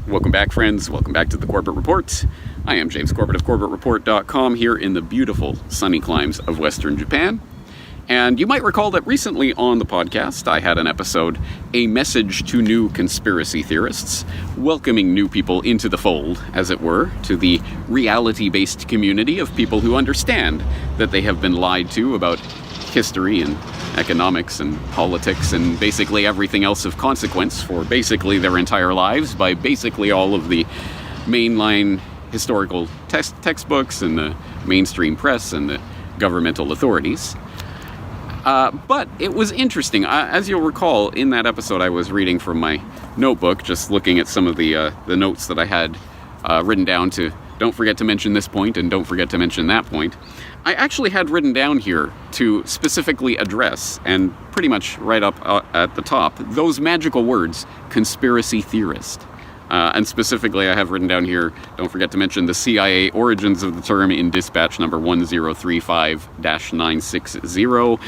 Welcome back, friends. Welcome back to the Corbett Report. I am James Corbett of CorbettReport.com here in the beautiful sunny climes of Western Japan. And you might recall that recently on the podcast, I had an episode, A Message to New Conspiracy Theorists, welcoming new people into the fold, as it were, to the reality-based community of people who understand that they have been lied to about history and economics and politics and basically everything else of consequence for basically their entire lives by basically all of the mainline historical textbooks and the mainstream press and the governmental authorities. But it was interesting. As you'll recall, in that episode I was reading from my notebook, just looking at some of the notes that I had written down to don't forget to mention this point and don't forget to mention that point. I actually had written down here to specifically address, and pretty much right up at the top, those magical words, conspiracy theorist. And specifically I have written down here, don't forget to mention the CIA origins of the term in dispatch number 1035-960,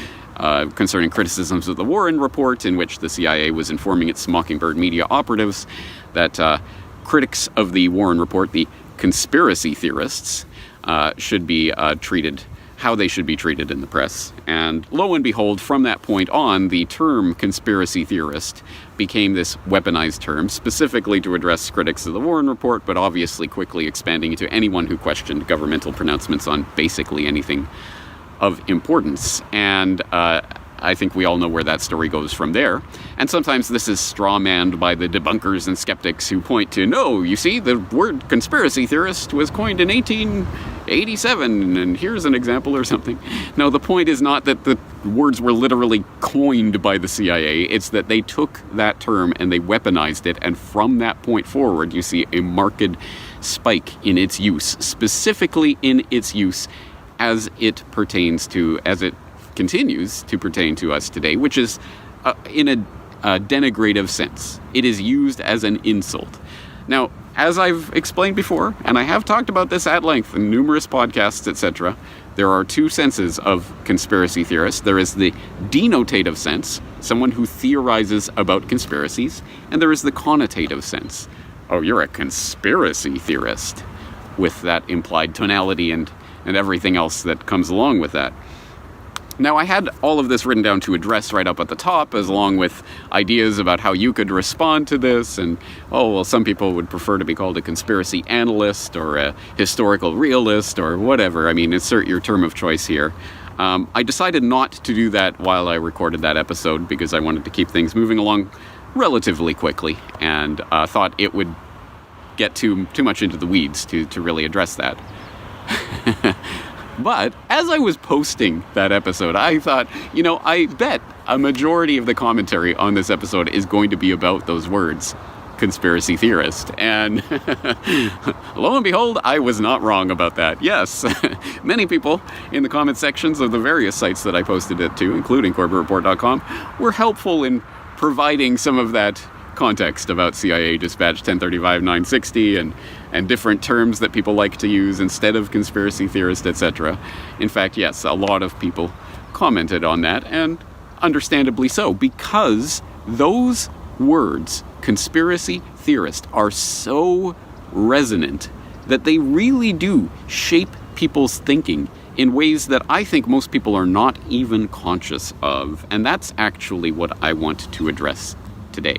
concerning criticisms of the Warren Report, in which the CIA was informing its Mockingbird media operatives that critics of the Warren Report, the conspiracy theorists, should be treated, how they should be treated in the press. And lo and behold, from that point on, the term conspiracy theorist became this weaponized term, specifically to address critics of the Warren Report, but obviously quickly expanding to anyone who questioned governmental pronouncements on basically anything of importance. And I think we all know where that story goes from there. And sometimes this is strawmanned by the debunkers and skeptics who point to, no, you see, the word conspiracy theorist was coined in 1887, and here's an example or something. No, the point is not that the words were literally coined by the CIA, it's that they took that term and they weaponized it, and from that point forward, you see a marked spike in its use, specifically in its use as it continues to pertain to us today, which is in a denigrative sense. It is used as an insult. Now, as I've explained before, and I have talked about this at length in numerous podcasts, etc., there are two senses of conspiracy theorists. There is the denotative sense, someone who theorizes about conspiracies, and there is the connotative sense. Oh, you're a conspiracy theorist, with that implied tonality and everything else that comes along with that. Now, I had all of this written down to address right up at the top, as along with ideas about how you could respond to this, and, oh, well, some people would prefer to be called a conspiracy analyst or a historical realist or whatever. I mean, insert your term of choice here. I decided not to do that while I recorded that episode because I wanted to keep things moving along relatively quickly, and thought it would get too much into the weeds to really address that. But as I was posting that episode, I thought, I bet a majority of the commentary on this episode is going to be about those words, conspiracy theorist. And lo and behold, I was not wrong about that. Yes, many people in the comment sections of the various sites that I posted it to, including CorbettReport.com, were helpful in providing some of that context about CIA Dispatch 1035-960 and different terms that people like to use instead of conspiracy theorist, etc. In fact, yes, a lot of people commented on that, and understandably so, because those words, conspiracy theorist, are so resonant that they really do shape people's thinking in ways that I think most people are not even conscious of. And that's actually what I want to address today.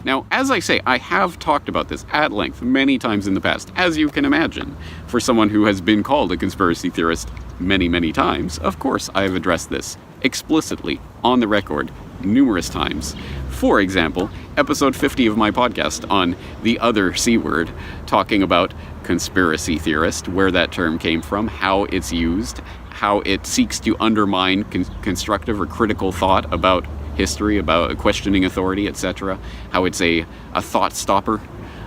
Now, as I say, I have talked about this at length many times in the past, as you can imagine. For someone who has been called a conspiracy theorist many, many times, of course I have addressed this explicitly on the record numerous times. For example, episode 50 of my podcast on the other C word, talking about conspiracy theorist, where that term came from, how it's used, how it seeks to undermine constructive or critical thought about history, about questioning authority, etc., how it's a thought stopper.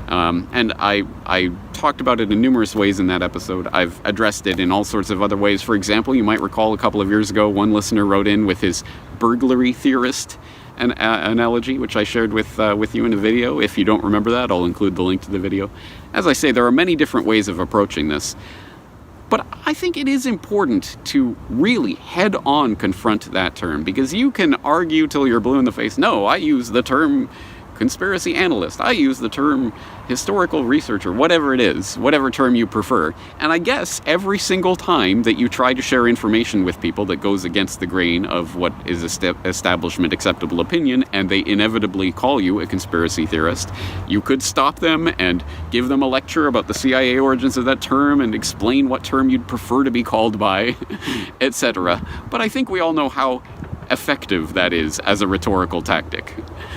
And I talked about it in numerous ways in that episode. I've addressed it in all sorts of other ways. For example, you might recall a couple of years ago, one listener wrote in with his burglary theorist analogy, which I shared with you in a video. If you don't remember that, I'll include the link to the video. As I say, there are many different ways of approaching this. But I think it is important to really head-on confront that term, because you can argue till you're blue in the face, no, I use the term conspiracy analyst. I use the term historical researcher, whatever it is, whatever term you prefer. And I guess every single time that you try to share information with people that goes against the grain of what is establishment acceptable opinion, and they inevitably call you a conspiracy theorist, you could stop them and give them a lecture about the CIA origins of that term and explain what term you'd prefer to be called by, etc. But I think we all know how effective that is as a rhetorical tactic.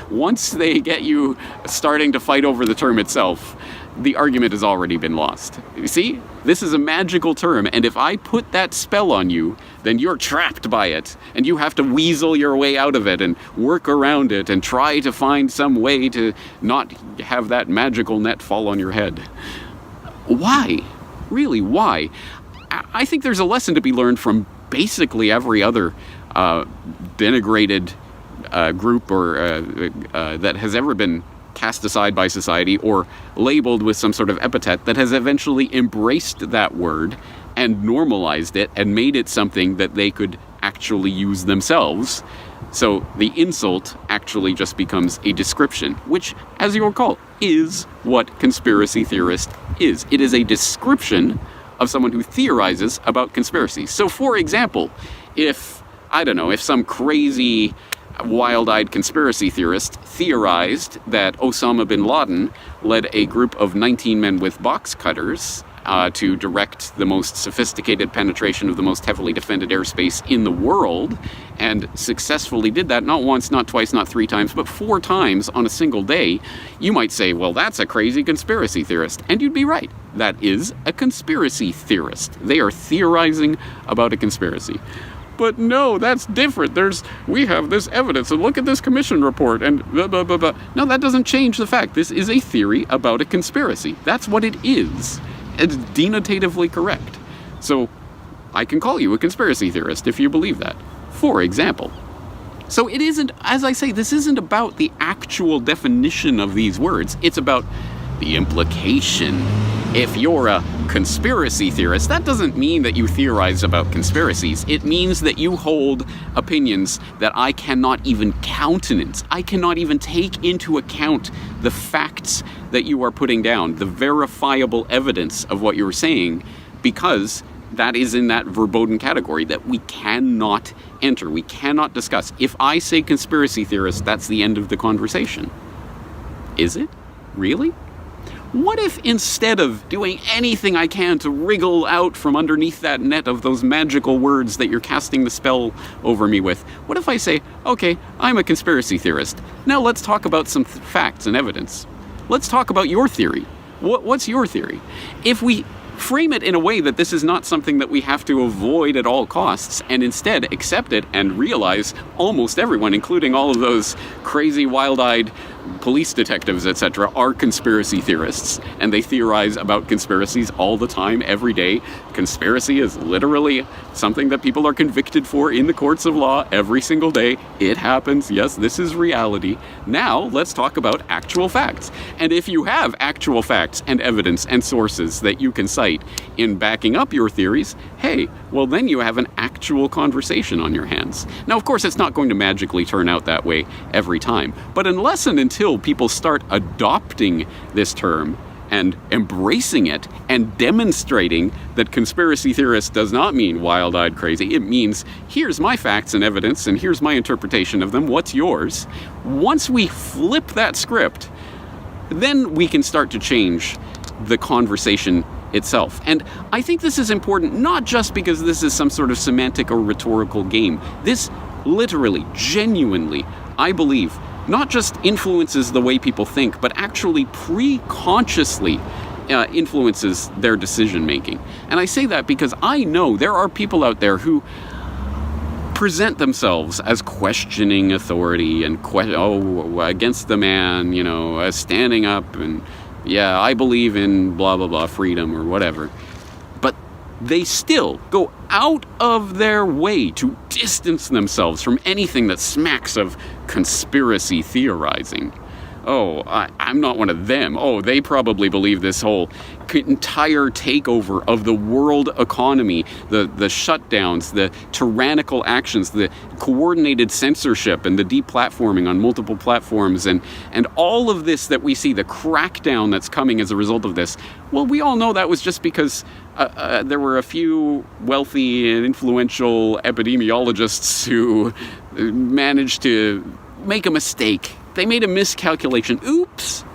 Once they get you starting to fight over the term itself, the argument has already been lost. You see, this is a magical term, and if I put that spell on you, then you're trapped by it, and you have to weasel your way out of it and work around it and try to find some way to not have that magical net fall on your head. Why? Really, why? I think there's a lesson to be learned from basically every other denigrated group or that has ever been cast aside by society or labeled with some sort of epithet that has eventually embraced that word and normalized it and made it something that they could actually use themselves. So the insult actually just becomes a description, which, as you recall, is what conspiracy theorist is. It is a description of someone who theorizes about conspiracies. So, for example, if some crazy, wild-eyed conspiracy theorist theorized that Osama bin Laden led a group of 19 men with box cutters to direct the most sophisticated penetration of the most heavily defended airspace in the world, and successfully did that not once, not twice, not 3 times, but 4 times on a single day, you might say, well, that's a crazy conspiracy theorist. And you'd be right. That is a conspiracy theorist. They are theorizing about a conspiracy. But no, that's different. We have this evidence, and look at this commission report, and blah, blah, blah, blah. No, that doesn't change the fact. This is a theory about a conspiracy. That's what it is. It's denotatively correct. So I can call you a conspiracy theorist if you believe that, for example. So it isn't, as I say, this isn't about the actual definition of these words. It's about the implication. If you're a conspiracy theorist, that doesn't mean that you theorize about conspiracies. It means that you hold opinions that I cannot even countenance. I cannot even take into account the facts that you are putting down, the verifiable evidence of what you're saying, because that is in that verboten category that we cannot enter, we cannot discuss. If I say conspiracy theorist, that's the end of the conversation. Is it? Really? What if instead of doing anything I can to wriggle out from underneath that net of those magical words that you're casting the spell over me with, what if I say, okay, I'm a conspiracy theorist. Now let's talk about some facts and evidence. Let's talk about your theory. What's your theory? If we frame it in a way that this is not something that we have to avoid at all costs, and instead accept it and realize almost everyone, including all of those crazy, wild-eyed police detectives, etc., are conspiracy theorists, and they theorize about conspiracies all the time, every day. Conspiracy is literally something that people are convicted for in the courts of law every single day. It happens. Yes, this is reality. Now, let's talk about actual facts. And if you have actual facts and evidence and sources that you can cite in backing up your theories, hey, well then you have an actual conversation on your hands. Now, of course, it's not going to magically turn out that way every time, but unless and until people start adopting this term and embracing it and demonstrating that conspiracy theorist does not mean wild-eyed crazy, it means here's my facts and evidence and here's my interpretation of them, what's yours? Once we flip that script, then we can start to change the conversation itself. And I think this is important not just because this is some sort of semantic or rhetorical game. This literally, genuinely, I believe, not just influences the way people think, but actually pre-consciously influences their decision-making. And I say that because I know there are people out there who present themselves as questioning authority and against the man, as standing up and, yeah, I believe in blah, blah, blah, freedom or whatever. But they still go out of their way to distance themselves from anything that smacks of conspiracy theorizing. oh, I'm not one of them. Oh, they probably believe this whole entire takeover of the world economy, the shutdowns, the tyrannical actions, the coordinated censorship and the deplatforming on multiple platforms, and all of this that we see, the crackdown that's coming as a result of this. Well, we all know that was just because there were a few wealthy and influential epidemiologists who managed to make a mistake. They made a miscalculation. Oops.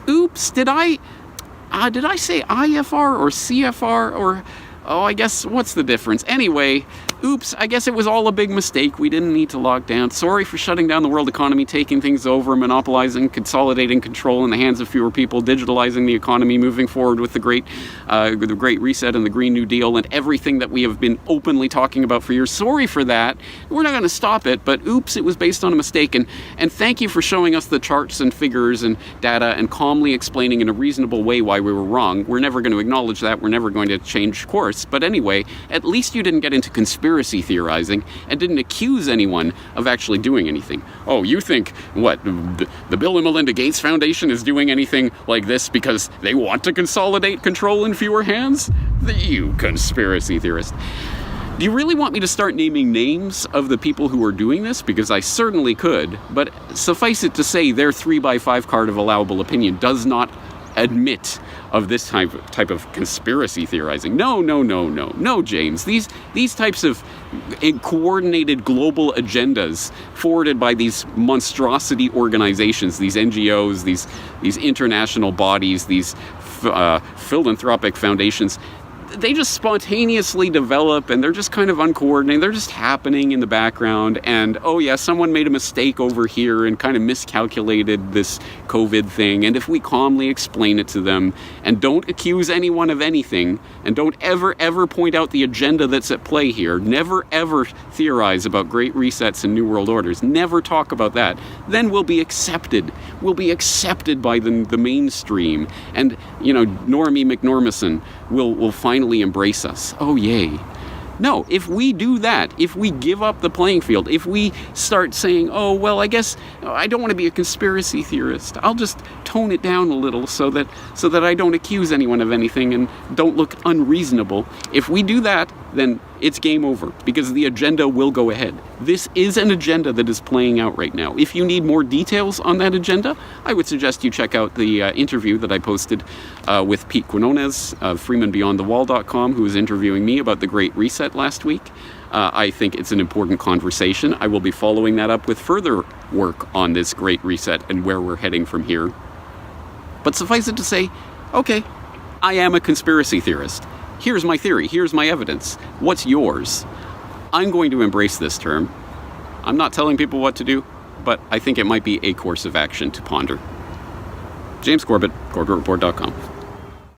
Did I say IFR or CFR or, I guess, what's the difference? Anyway, oops, I guess it was all a big mistake. We didn't need to lock down. Sorry for shutting down the world economy, taking things over, monopolizing, consolidating control in the hands of fewer people, digitalizing the economy, moving forward with the Great Reset and the Green New Deal and everything that we have been openly talking about for years. Sorry for that. We're not going to stop it, but oops, it was based on a mistake. And thank you for showing us the charts and figures and data and calmly explaining in a reasonable way why we were wrong. We're never going to acknowledge that. We're never going to change course. But anyway, at least you didn't get into conspiracy theorizing and didn't accuse anyone of actually doing anything. Oh, you think, what, the Bill and Melinda Gates Foundation is doing anything like this because they want to consolidate control in fewer hands? You conspiracy theorist. Do you really want me to start naming names of the people who are doing this? Because I certainly could, but suffice it to say their 3x5 card of allowable opinion does not admit of this type of conspiracy theorizing. No, James. These types of coordinated global agendas forwarded by these monstrosity organizations, these NGOs, these international bodies, these philanthropic foundations, they just spontaneously develop, and they're just kind of uncoordinated. They're just happening in the background, and oh yeah, someone made a mistake over here and kind of miscalculated this COVID thing, and if we calmly explain it to them and don't accuse anyone of anything and don't ever point out the agenda that's at play here, never ever theorize about great resets and new world orders, never talk about that, then we'll be accepted. We'll be accepted by the mainstream, and Normie McNormison will finally embrace us. Oh, yay. No, if we do that, if we give up the playing field, if we start saying, oh, well, I guess I don't want to be a conspiracy theorist. I'll just tone it down a little so that I don't accuse anyone of anything and don't look unreasonable. If we do that, then it's game over because the agenda will go ahead. This is an agenda that is playing out right now. If you need more details on that agenda, I would suggest you check out the interview that I posted with Pete Quinones of FreemanBeyondTheWall.com, who was interviewing me about the Great Reset last week. I think it's an important conversation. I will be following that up with further work on this Great Reset and where we're heading from here. But suffice it to say, okay, I am a conspiracy theorist. Here's my theory. Here's my evidence. What's yours? I'm going to embrace this term. I'm not telling people what to do, but I think it might be a course of action to ponder. James Corbett, CorbettReport.com.